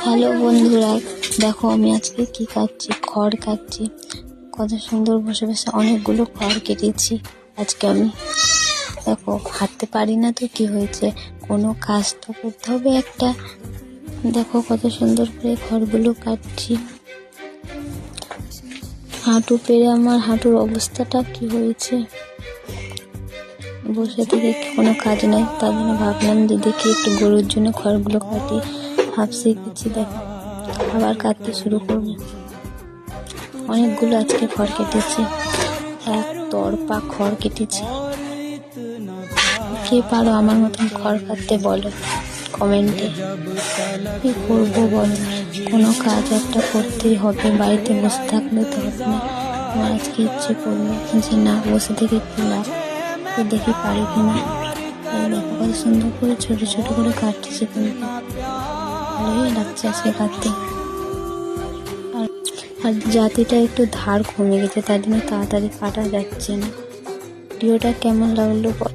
Hello বন্ধুরা, দেখো আমি আজকে কি কাটছি, খড় কাটছি। কত সুন্দর বসে বসে অনেকগুলো খড় কেটেছি আজকে আমি। দেখো হাঁটতে পারি না তো কি হয়েছে, কোনো কাজ তো করতে হবে একটা। দেখো কত সুন্দর করে খড়গুলো কাটছি। হাঁটু পেরে আমার হাঁটুর অবস্থাটা কি হয়েছে। বসে থেকে কোনো কাজ নাই, তার জন্য ভাবলাম যে দেখি একটু গরুর জন্য খড়গুলো কাটি। হাফ শিখেছি, দেখো আবার কাটতে শুরু করবো। অনেকগুলো আজকে খড় কেটেছি, এক তরপা খড় কেটেছি। কে পারো আমার মতন খড় কাটতে বলো কমেন্টে। কি করবো বলো, কোনো কাজ একটা করতেই হবে, বাড়িতে বসে থাকলে তো হবে না। আমার আজকে ইচ্ছে করলো যে না, বসে থেকে কি লাভ, দেখি পারি কিনা। দেখো কত সুন্দর করে ছোট ছোট করে কাটতেছি, কিন্তু ভালোই লাগছে আজকে কাটতে। আর জাতিটা একটু ধার কমে গেছে, তার জন্য তাড়াতাড়ি কাটা যাচ্ছে না। ভিডিওটা কেমন লাগলো বল।